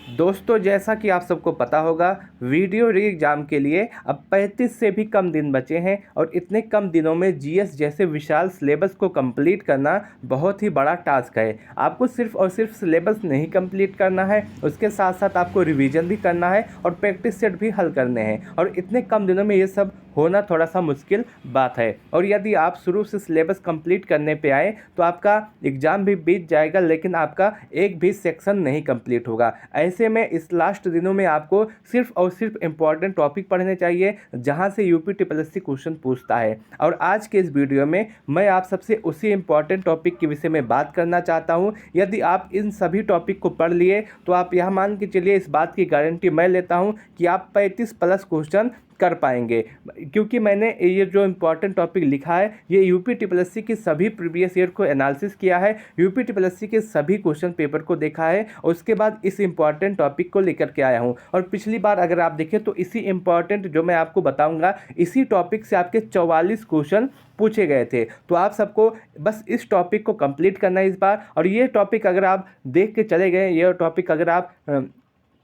दोस्तों, जैसा कि आप सबको पता होगा, वीडियो री एग्ज़ाम के लिए अब 35 से भी कम दिन बचे हैं और इतने कम दिनों में जीएस जैसे विशाल सिलेबस को कंप्लीट करना बहुत ही बड़ा टास्क है। आपको सिर्फ और सिर्फ सिलेबस नहीं कंप्लीट करना है, उसके साथ साथ आपको रिवीजन भी करना है और प्रैक्टिस सेट भी हल करने हैं और इतने कम दिनों में ये सब होना थोड़ा सा मुश्किल बात है। और यदि आप शुरू से सिलेबस कंप्लीट करने पे आए तो आपका एग्ज़ाम भी बीत जाएगा, लेकिन आपका एक भी सेक्शन नहीं कंप्लीट होगा। ऐसे में इस लास्ट दिनों में आपको सिर्फ और सिर्फ इम्पॉर्टेंट टॉपिक पढ़ने चाहिए जहां से यूपी ट्रिपल क्वेश्चन पूछता है। और आज के इस वीडियो में मैं आप सबसे उसी इम्पॉर्टेंट टॉपिक के विषय में बात करना चाहता हूं। यदि आप इन सभी टॉपिक को पढ़ लिए तो आप यह मान के चलिए, इस बात की गारंटी मैं लेता हूं कि आप 35+ क्वेश्चन कर पाएंगे, क्योंकि मैंने ये जो इम्पोर्टेंट टॉपिक लिखा है ये यूपी ट्रिपल की सभी प्रीवियस ईयर को एनालिसिस किया है, यूपी ट्रिपल के सभी क्वेश्चन पेपर को देखा है और उसके बाद इस इम्पॉर्टेंट टॉपिक को लेकर के आया हूँ। और पिछली बार अगर आप देखें तो इसी इम्पॉर्टेंट जो मैं आपको बताऊँगा, इसी टॉपिक से आपके 44 क्वेश्चन पूछे गए थे। तो आप सबको बस इस टॉपिक को कंप्लीट करना है इस बार। और ये टॉपिक अगर आप देख के चले गए, ये टॉपिक अगर आप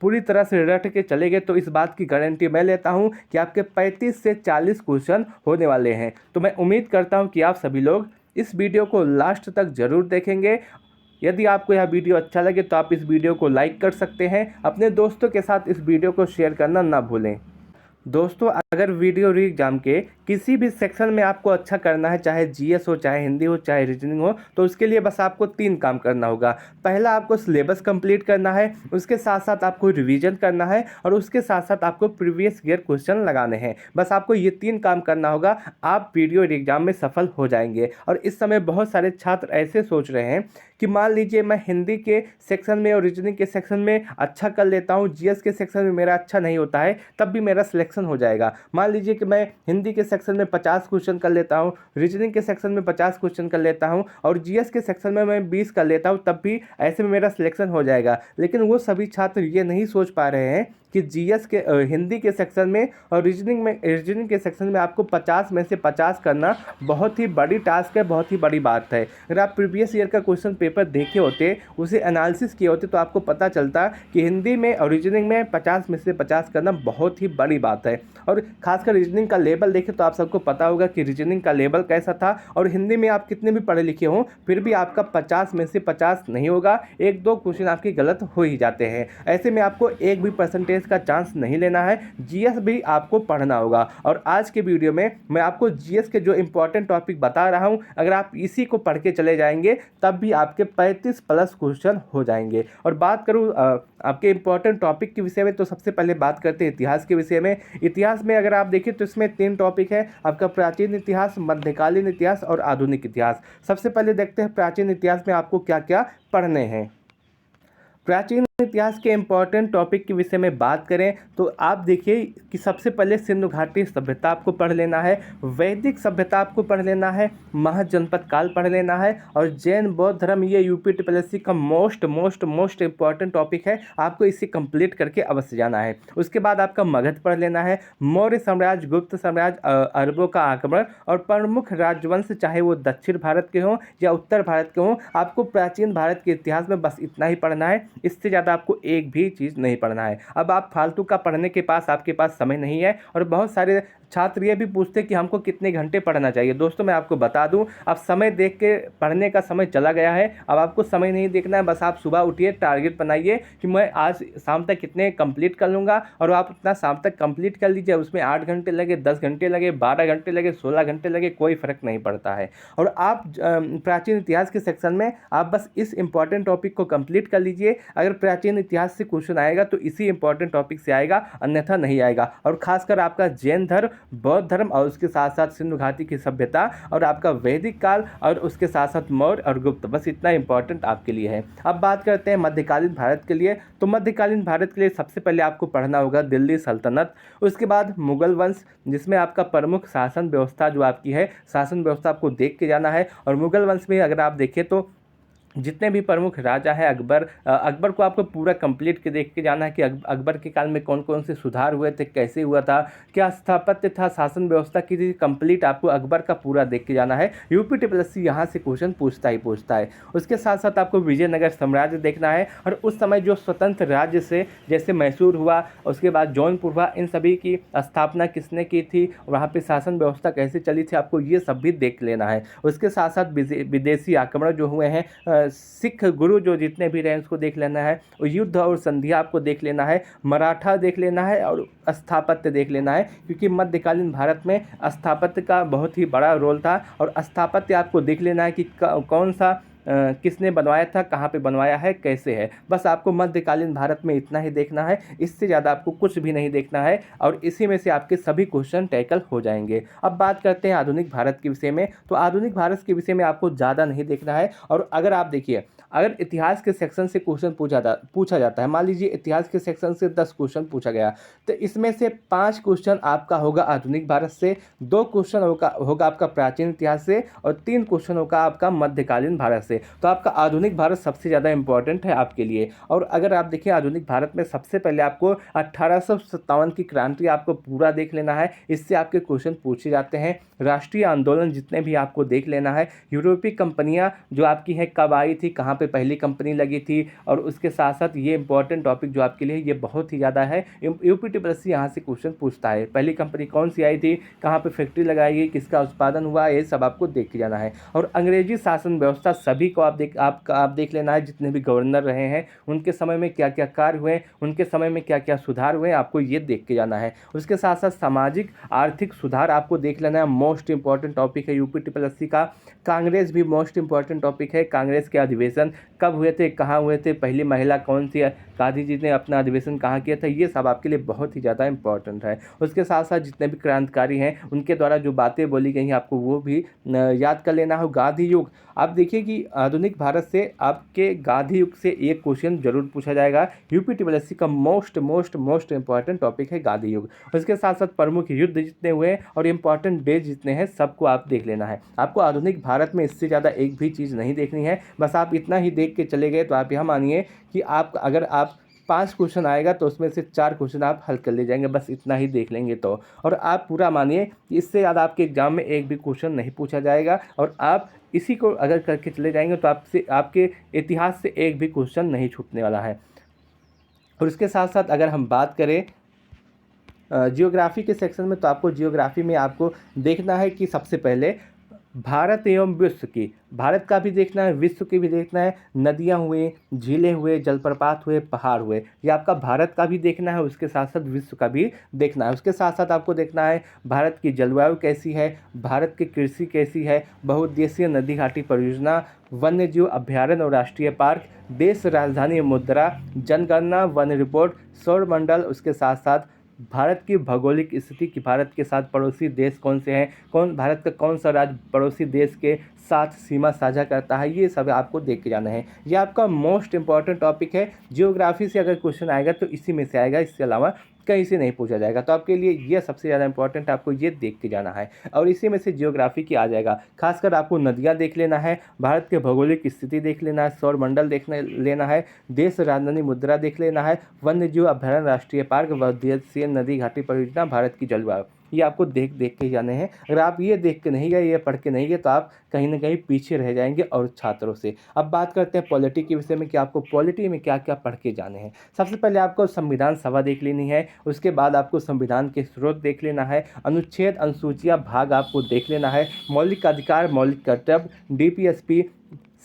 पूरी तरह से रट के चले गए, तो इस बात की गारंटी मैं लेता हूं कि आपके 35 से 40 क्वेश्चन होने वाले हैं। तो मैं उम्मीद करता हूं कि आप सभी लोग इस वीडियो को लास्ट तक ज़रूर देखेंगे। यदि आपको यह वीडियो अच्छा लगे तो आप इस वीडियो को लाइक कर सकते हैं, अपने दोस्तों के साथ इस वीडियो को शेयर करना ना भूलें। दोस्तों, अगर वीडियो री एग्ज़ाम के किसी भी सेक्शन में आपको अच्छा करना है, चाहे जीएस हो, चाहे हिंदी हो, चाहे रीजनिंग हो, तो उसके लिए बस आपको 3 काम करना होगा। पहला, आपको सिलेबस कंप्लीट करना है, उसके साथ साथ आपको रिवीजन करना है और उसके साथ साथ आपको प्रीवियस ईयर क्वेश्चन लगाने हैं। बस आपको ये 3 काम करना होगा, आप वीडियो री एग्ज़ाम में सफल हो जाएंगे। और इस समय बहुत सारे छात्र ऐसे सोच रहे हैं कि मान लीजिए मैं हिंदी के सेक्शन में और रीजनिंग के सेक्शन में अच्छा कर लेता हूँ, जीएस के सेक्शन में मेरा अच्छा नहीं होता है, तब भी मेरा सिलेक्शन हो जाएगा। मान लीजिए कि मैं हिंदी के सेक्शन में 50 क्वेश्चन कर लेता हूँ, रीजनिंग के सेक्शन में 50 क्वेश्चन कर लेता हूँ और जीएस के सेक्शन में मैं 20 कर लेता हूँ, तब भी ऐसे में मेरा सिलेक्शन हो जाएगा। लेकिन वो सभी छात्र ये नहीं सोच पा रहे हैं कि जीएस के हिंदी के सेक्शन में और रीजनिंग के सेक्शन में आपको 50 में से 50 करना बहुत ही बड़ी टास्क है, बहुत ही बड़ी बात है। अगर आप प्रीवियस ईयर का क्वेश्चन पेपर देखे होते, उसे एनालिसिस किए होते, तो आपको पता चलता कि हिंदी में और रीजनिंग में 50 में से 50 करना बहुत ही बड़ी बात है। और खासकर रीजनिंग का लेवल देखें तो आप सबको पता होगा कि रीजनिंग का लेवल कैसा था। और हिंदी में आप कितने भी पढ़े लिखे हों, फिर भी आपका 50 में से 50 नहीं होगा, 1-2 क्वेश्चन आपके गलत हो ही जाते हैं। ऐसे में आपको एक भी परसेंटेज का चांस नहीं लेना है, जीएस भी आपको पढ़ना होगा। और आज के वीडियो में मैं आपको जीएस के जो इंपॉर्टेंट टॉपिक बता रहा हूं, अगर आप इसी को पढ़ के चले जाएंगे तब भी आपके 35+ क्वेश्चन हो जाएंगे। और बात करूं आपके इंपॉर्टेंट टॉपिक के विषय में, तो सबसे पहले बात करते हैं इतिहास के विषय में। इतिहास में अगर आप देखें तो इसमें 3 टॉपिक है आपका, प्राचीन इतिहास, मध्यकालीन इतिहास और आधुनिक इतिहास। सबसे पहले देखते हैं प्राचीन इतिहास में आपको क्या क्या पढ़ने हैं। प्राचीन इतिहास के इम्पॉर्टेंट टॉपिक के विषय में बात करें तो आप देखिए कि सबसे पहले सिंधु घाटी सभ्यता आपको पढ़ लेना है, वैदिक सभ्यता आपको पढ़ लेना है, महाजनपद काल पढ़ लेना है और जैन बौद्ध धर्म, ये यूपी ट्रिपल का मोस्ट इंपॉर्टेंट टॉपिक है, आपको इसे कंप्लीट करके अवश्य जाना है। उसके बाद आपका मगध पढ़ लेना है, मौर्य साम्राज्य, गुप्त साम्राज्य, अरबों का आक्रमण और प्रमुख राजवंश, चाहे वो दक्षिण भारत के हों या उत्तर भारत के हों, आपको प्राचीन भारत के इतिहास में बस इतना ही पढ़ना है, इससे ज़्यादा आपको एक भी चीज़ नहीं पढ़ना है। अब आप फालतू का पढ़ने के पास आपके पास समय नहीं है। और बहुत सारे छात्र ये भी पूछते हैं कि हमको कितने घंटे पढ़ना चाहिए। दोस्तों, मैं आपको बता दूं, अब समय देख के पढ़ने का समय चला गया है। अब आपको समय नहीं देखना है, बस आप सुबह उठिए, टारगेट बनाइए कि मैं आज शाम तक कितने कंप्लीट कर लूँगा और आप उतना शाम तक कंप्लीट कर लीजिए। उसमें 8 घंटे लगे, 10 घंटे लगे, 12 घंटे लगे, 16 घंटे लगे, कोई फ़र्क नहीं पड़ता है। और आप प्राचीन इतिहास के सेक्शन में आप बस इस इंपॉर्टेंट टॉपिक को कंप्लीट कर लीजिए। अगर प्राचीन इतिहास से क्वेश्चन आएगा तो इसी इंपॉर्टेंट टॉपिक से आएगा, अन्यथा नहीं आएगा। और खासकर आपका जैन धर्म, बौद्ध धर्म और उसके साथ साथ सिंधु घाटी की सभ्यता और आपका वैदिक काल और उसके साथ साथ मौर्य और गुप्त, बस इतना इंपॉर्टेंट आपके लिए है। अब बात करते हैं मध्यकालीन भारत के लिए। तो मध्यकालीन भारत के लिए सबसे पहले आपको पढ़ना होगा दिल्ली सल्तनत, उसके बाद मुगल वंश, जिसमें आपका प्रमुख शासन व्यवस्था जो आपकी है, शासन व्यवस्था आपको देख के जाना है। और मुगल वंश में अगर आप देखें तो जितने भी प्रमुख राजा हैं अकबर को आपको पूरा कंप्लीट के देख के जाना है कि अकबर के काल में कौन कौन से सुधार हुए थे, कैसे हुआ था, क्या स्थापत्य था, शासन व्यवस्था की थी, कंप्लीट आपको अकबर का पूरा देख के जाना है। यूपी TSS यहाँ से क्वेश्चन पूछता ही पूछता है। उसके साथ साथ आपको विजयनगर साम्राज्य देखना है और उस समय जो स्वतंत्र राज्य से जैसे मैसूर हुआ, उसके बाद जौनपुर हुआ, इन सभी की स्थापना किसने की थी, वहाँ पर शासन व्यवस्था कैसे चली थी, आपको ये सब भी देख लेना है। उसके साथ साथ विदेशी आक्रमण जो हुए हैं, सिख गुरु जो जितने भी रहे उसको देख लेना है, युद्ध और संधिया आपको देख लेना है, मराठा देख लेना है और स्थापत्य देख लेना है, क्योंकि मध्यकालीन भारत में स्थापत्य का बहुत ही बड़ा रोल था। और स्थापत्य आपको देख लेना है कि कौन सा किसने बनवाया था, कहाँ पे बनवाया है, कैसे है। बस आपको मध्यकालीन भारत में इतना ही देखना है, इससे ज़्यादा आपको कुछ भी नहीं देखना है और इसी में से आपके सभी क्वेश्चन टैकल हो जाएंगे। अब बात करते हैं आधुनिक भारत के विषय में। तो आधुनिक भारत के विषय में आपको ज़्यादा नहीं देखना है। और अगर आप देखिए, अगर इतिहास के सेक्शन से क्वेश्चन पूछा जाता है, मान लीजिए इतिहास के सेक्शन से 10 क्वेश्चन पूछा गया, तो इसमें से 5 क्वेश्चन आपका होगा आधुनिक भारत से, 2 क्वेश्चन होगा आपका प्राचीन इतिहास से और 3 क्वेश्चन होगा आपका मध्यकालीन भारत से। तो आपका आधुनिक भारत सबसे ज़्यादा इंपॉर्टेंट है आपके लिए। और अगर आप देखिए आधुनिक भारत में सबसे पहले आपको 1857 की क्रांति आपको पूरा देख लेना है, इससे आपके क्वेश्चन पूछे जाते हैं। राष्ट्रीय आंदोलन जितने भी आपको देख लेना है। यूरोपीय कंपनियां जो आपकी हैं कब आई थी, कहाँ पे पहली कंपनी लगी थी, और उसके साथ साथ ये इंपॉर्टेंट टॉपिक जो आपके लिए ये बहुत ही ज़्यादा है। यूपी TSS यहाँ से क्वेश्चन पूछता है, पहली कंपनी कौन सी आई थी, कहाँ पे फैक्ट्री लगाई गई, किसका उत्पादन हुआ, ये सब आपको देख के जाना है। और अंग्रेजी शासन व्यवस्था सभी को आप देख लेना है। जितने भी गवर्नर रहे हैं उनके समय में क्या क्या कार्य हुए, उनके समय में क्या क्या सुधार हुए, आपको ये देख के जाना है। उसके साथ साथ सामाजिक आर्थिक सुधार आपको देख लेना है, मोस्ट इंपॉर्टेंट टॉपिक है यूपी TSS का। कांग्रेस भी मोस्ट इंपॉर्टेंट टॉपिक है, कांग्रेस के अधिवेशन कब हुए थे, कहाँ हुए थे, पहली महिला कौन सी है, गांधी जी ने अपना अधिवेशन कहाँ किया था, ये सब आपके लिए बहुत ही ज़्यादा इंपॉर्टेंट है। उसके साथ साथ जितने भी क्रांतिकारी हैं उनके द्वारा जो बातें बोली गई हैं आपको वो भी याद कर लेना हो। गांधी युग, आप देखिए कि आधुनिक भारत से आपके गांधी युग से एक क्वेश्चन जरूर पूछा जाएगा। यूपी TSS का मोस्ट इंपॉर्टेंट टॉपिक है गांधी युग। उसके साथ साथ प्रमुख युद्ध जितने हुए और इंपॉर्टेंट डेज जितने हैं सबको आप देख लेना है। आपको आधुनिक भारत में इससे ज़्यादा एक भी चीज़ नहीं देखनी है। बस आप इतना ही देख के चले गए तो आप यह मानिए कि अगर आप 5 क्वेश्चन आएगा तो उसमें से 4 क्वेश्चन आप हल कर ले जाएंगे, बस इतना ही देख लेंगे तो। और आप पूरा मानिए कि इससे ज़्यादा आपके एग्जाम में एक भी क्वेश्चन नहीं पूछा जाएगा और आप इसी को अगर करके चले जाएंगे तो आपके इतिहास से एक भी क्वेश्चन नहीं छूटने वाला है। और इसके साथ साथ अगर हम बात करें जियोग्राफी के सेक्शन में, तो आपको जियोग्राफी में आपको देखना है कि सबसे पहले भारत एवं विश्व की, भारत का भी देखना है, विश्व की भी देखना है। नदियाँ हुए, झीलें हुए, जलप्रपात हुए, पहाड़ हुए, ये आपका भारत का भी देखना है, उसके साथ साथ विश्व का भी देखना है। उसके साथ साथ आपको देखना है भारत की जलवायु कैसी है, भारत की कृषि कैसी है, बहुउद्देशीय नदी घाटी परियोजना, वन्य जीव अभ्यारण्य और राष्ट्रीय पार्क, देश राजधानी मुद्रा, जनगणना, वन रिपोर्ट, सौर मंडल। उसके साथ साथ भारत की भौगोलिक स्थिति की, भारत के साथ पड़ोसी देश कौन से हैं, भारत का कौन सा राज्य पड़ोसी देश के साथ सीमा साझा करता है, ये सब आपको देख के जाना है। ये आपका मोस्ट इंपॉर्टेंट टॉपिक है। जियोग्राफी से अगर क्वेश्चन आएगा तो इसी में से आएगा, इसके अलावा कहीं से नहीं पूछा जाएगा। तो आपके लिए ये सबसे ज़्यादा इंपॉर्टेंट, आपको ये देख के जाना है और इसी में से जियोग्राफी की आ जाएगा। खासकर आपको नदियाँ देख लेना है, भारत के भौगोलिक स्थिति देख लेना है, सौर मंडल लेना है, देश राजधानी मुद्रा देख लेना है, वन्य जीव अभ्यारण्य, राष्ट्रीय पार्क, बहुउद्देशीय नदी घाटी परियोजना, भारत की जलवायु, ये आपको देख के जाने हैं। अगर आप ये देख के नहीं गए, ये पढ़ के नहीं गए, तो आप कहीं ना कहीं पीछे रह जाएंगे और छात्रों से। अब बात करते हैं पॉलिटी के विषय में कि आपको पॉलिटी में क्या क्या पढ़ के जाने हैं। सबसे पहले आपको संविधान सभा देख लेनी है, उसके बाद आपको संविधान के स्रोत देख लेना है, अनुच्छेद अनुसूचियाँ भाग आपको देख लेना है, मौलिक अधिकार, मौलिक कर्तव्य, DPSP,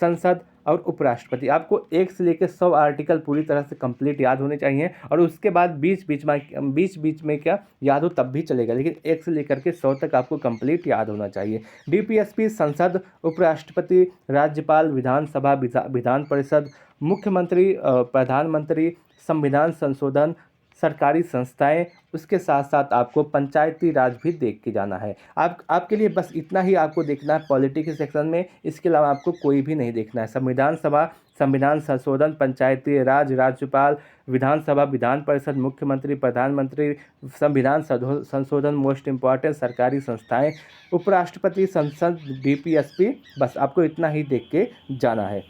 संसद और उपराष्ट्रपति। आपको 1 से लेकर 100 आर्टिकल पूरी तरह से कंप्लीट याद होने चाहिए और उसके बाद बीच में क्या याद हो तब भी चलेगा, लेकिन 1 से लेकर के 100 तक आपको कंप्लीट याद होना चाहिए। DPSP, संसद, उपराष्ट्रपति, राज्यपाल, विधानसभा, विधान परिषद, मुख्यमंत्री, प्रधानमंत्री, संविधान संशोधन, सरकारी संस्थाएं, उसके साथ साथ आपको पंचायती राज भी देख के जाना है। आपके लिए बस इतना ही आपको देखना है पॉलिटी के सेक्शन में, इसके अलावा आपको कोई भी नहीं देखना है। संविधान सभा, संविधान संशोधन, पंचायती राज, राज्यपाल, विधानसभा, विधान परिषद, मुख्यमंत्री, प्रधानमंत्री, संविधान संशोधन मोस्ट इंपॉर्टेंट, सरकारी संस्थाएं, उपराष्ट्रपति, संसद, DPSP, बस आपको इतना ही देख के जाना है।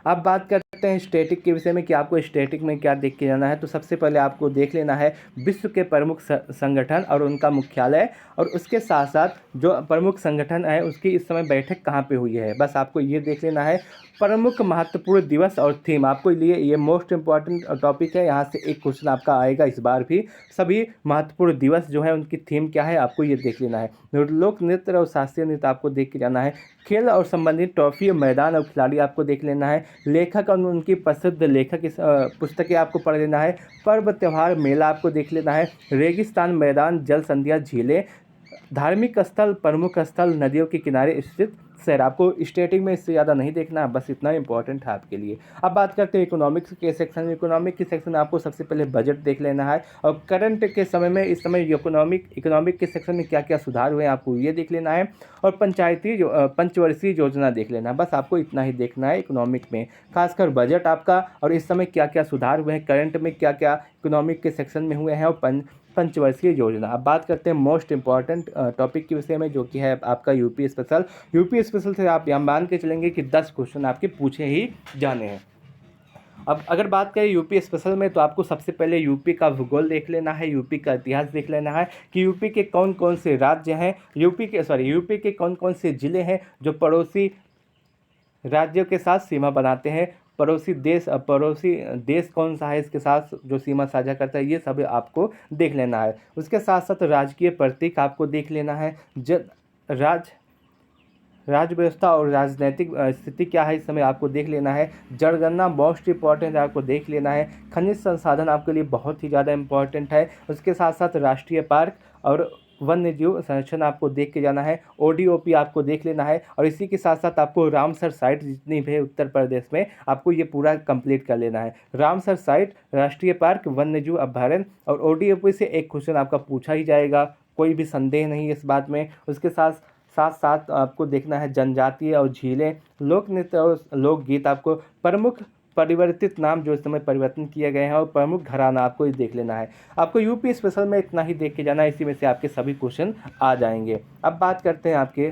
अब बात करते हैं स्टैटिक के विषय में कि आपको स्टैटिक में क्या देख के जाना है। तो सबसे पहले आपको देख लेना है विश्व के प्रमुख संगठन और उनका मुख्यालय, और उसके साथ साथ जो प्रमुख संगठन है उसकी इस समय बैठक कहाँ पे हुई है, बस आपको ये देख लेना है। प्रमुख महत्वपूर्ण दिवस और थीम, आपको लिए ये मोस्ट इंपॉर्टेंट टॉपिक है, यहाँ से एक क्वेश्चन आपका आएगा इस बार भी। सभी महत्वपूर्ण दिवस जो है उनकी थीम क्या है आपको ये देख लेना है। लोक नृत्य और शास्त्रीय नृत्य आपको देख के जाना है। खेल और संबंधित ट्रॉफी, मैदान और खिलाड़ी आपको देख लेना है। लेखक और उनकी प्रसिद्ध लेखक पुस्तकें आपको पढ़ लेना है। पर्व त्यौहार मेला आपको देख लेना है। रेगिस्तान, मैदान, जल संधियाँ, झीलें, धार्मिक स्थल, प्रमुख स्थल, नदियों के किनारे स्थित शहर। आपको स्टेटिक में इससे ज़्यादा नहीं देखना है, बस इतना इंपॉर्टेंट है आपके लिए। अब बात करते हैं इकोनॉमिक्स के सेक्शन में। इकोनॉमिक के सेक्शन में आपको सबसे पहले बजट देख लेना है, और करंट के समय में इस समय इकोनॉमिक के सेक्शन में क्या क्या सुधार हुए हैं आपको ये देख लेना है। और पंचवर्षीय योजना देख लेना है, बस आपको इतना ही देखना है इकोनॉमिक में, खासकर बजट आपका, और इस समय क्या क्या सुधार हुए हैं, करंट में क्या क्या इकोनॉमिक के सेक्शन में हुए हैं, और पंचवर्षीय योजना। अब बात करते हैं मोस्ट इंपॉर्टेंट टॉपिक के विषय में, जो कि है आपका यूपी स्पेशल। यूपी स्पेशल से आप यहाँ मान के चलेंगे कि 10 क्वेश्चन आपके पूछे ही जाने हैं। अब अगर बात करें यूपी स्पेशल में, तो आपको सबसे पहले यूपी का भूगोल देख लेना है, यूपी का इतिहास देख लेना है कि यूपी के कौन कौन से राज्य हैं, यूपी के कौन कौन से ज़िले हैं जो पड़ोसी राज्यों के साथ सीमा बनाते हैं, पड़ोसी देश कौन सा है इसके साथ जो सीमा साझा करता है, ये सब आपको देख लेना है। उसके साथ साथ राजकीय प्रतीक आपको देख लेना है। राज्य व्यवस्था और राजनीतिक स्थिति क्या है इस समय आपको देख लेना है। जनगणना मोस्ट इंपॉर्टेंट आपको देख लेना है। खनिज संसाधन आपके लिए बहुत ही ज़्यादा इंपॉर्टेंट है। उसके साथ साथ राष्ट्रीय पार्क और वन्य जीव संरक्षण आपको देख के जाना है। ODOP आपको देख लेना है, और इसी के साथ साथ आपको रामसर साइट जितनी भी है उत्तर प्रदेश में आपको ये पूरा कंप्लीट कर लेना है। रामसर साइट, राष्ट्रीय पार्क, वन्य जीव अभ्यारण्य और ODOP से एक क्वेश्चन आपका पूछा ही जाएगा, कोई भी संदेह नहीं है इस बात में। उसके साथ साथ आपको देखना है जनजातीय और झीलें, लोक नृत्य और लोकगीत, आपको प्रमुख परिवर्तित नाम जो इस समय परिवर्तन किए गए हैं, और प्रमुख घराना आपको ये देख लेना है। आपको यूपी स्पेशल में इतना ही देख के जाना है, इसी में से आपके सभी क्वेश्चन आ जाएंगे। अब बात करते हैं आपके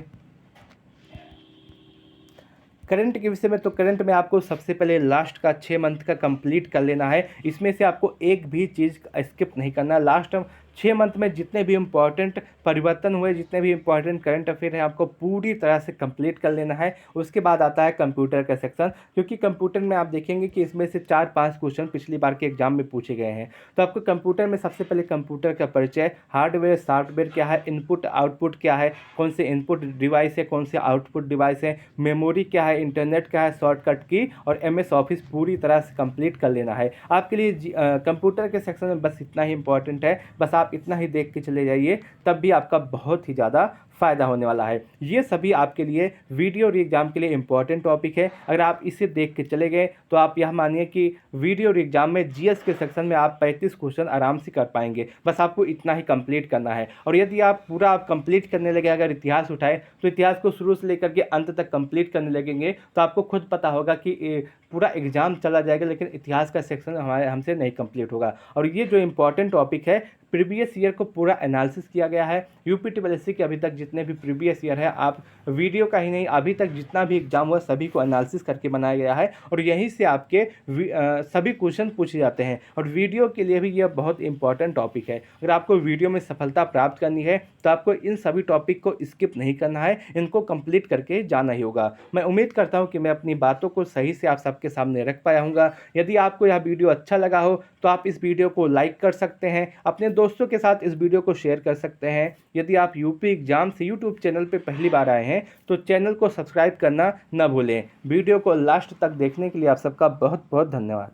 करंट के विषय में। तो करंट में आपको सबसे पहले लास्ट का 6 मंथ का कंप्लीट कर लेना है। इसमें से आपको एक भी चीज़ स्किप नहीं करना। लास्ट 6 मंथ में जितने भी इम्पॉर्टेंट परिवर्तन हुए, जितने भी इम्पॉर्टेंट करंट अफेयर हैं, आपको पूरी तरह से कंप्लीट कर लेना है। उसके बाद आता है कंप्यूटर का सेक्शन, क्योंकि कंप्यूटर में आप देखेंगे कि इसमें से 4-5 क्वेश्चन पिछली बार के एग्जाम में पूछे गए हैं। तो आपको कंप्यूटर में सबसे पहले कंप्यूटर का परिचय, हार्डवेयर सॉफ्टवेयर क्या है, इनपुट आउटपुट क्या है, कौन से इनपुट डिवाइस है, कौन से आउटपुट डिवाइस है, मेमोरी क्या है, इंटरनेट क्या है, शॉर्टकट की और MS ऑफिस पूरी तरह से कंप्लीट कर लेना है। आपके लिए कंप्यूटर के सेक्शन में बस इतना ही इंपॉर्टेंट है, बस आप इतना ही देख के चले जाइए, तब भी आपका बहुत ही ज़्यादा फ़ायदा होने वाला है। ये सभी आपके लिए वीडियो एग्ज़ाम के लिए इंपॉर्टेंट टॉपिक है। अगर आप इसे देख के चले गए तो आप यह मानिए कि वीडियो एग्ज़ाम में GS के सेक्शन में आप 35 क्वेश्चन आराम से कर पाएंगे। बस आपको इतना ही कंप्लीट करना है। और यदि आप पूरा कंप्लीट करने लगे, अगर इतिहास उठाए तो इतिहास को शुरू से लेकर के अंत तक कंप्लीट करने लगेंगे, तो आपको खुद पता होगा कि पूरा एग्ज़ाम चला जाएगा, लेकिन इतिहास का सेक्शन हमसे नहीं कंप्लीट होगा। और ये जो इंपॉर्टेंट टॉपिक है, प्रीवियस ईयर को पूरा एनालिसिस किया गया है। UPSSC के अभी तक जितने भी प्रीवियस ईयर है, आप वीडियो का ही नहीं, अभी तक जितना भी एग्जाम हुआ सभी को एनालिसिस करके बनाया गया है, और यहीं से आपके सभी क्वेश्चन पूछे जाते हैं। और वीडियो के लिए भी यह बहुत इंपॉर्टेंट टॉपिक है। अगर आपको वीडियो में सफलता प्राप्त करनी है तो आपको इन सभी टॉपिक को स्किप नहीं करना है, इनको कंप्लीट करके जाना ही होगा। मैं उम्मीद करता हूँ कि मैं अपनी बातों को सही से आप सबके सामने रख पाया हूँगा। यदि आपको यह वीडियो अच्छा लगा हो तो आप इस वीडियो को लाइक कर सकते हैं, अपने दोस्तों के साथ इस वीडियो को शेयर कर सकते हैं। यदि आप यूपी एग्जाम से यूट्यूब चैनल पे पहली बार आए हैं तो चैनल को सब्सक्राइब करना न भूलें। वीडियो को लास्ट तक देखने के लिए आप सबका बहुत बहुत धन्यवाद।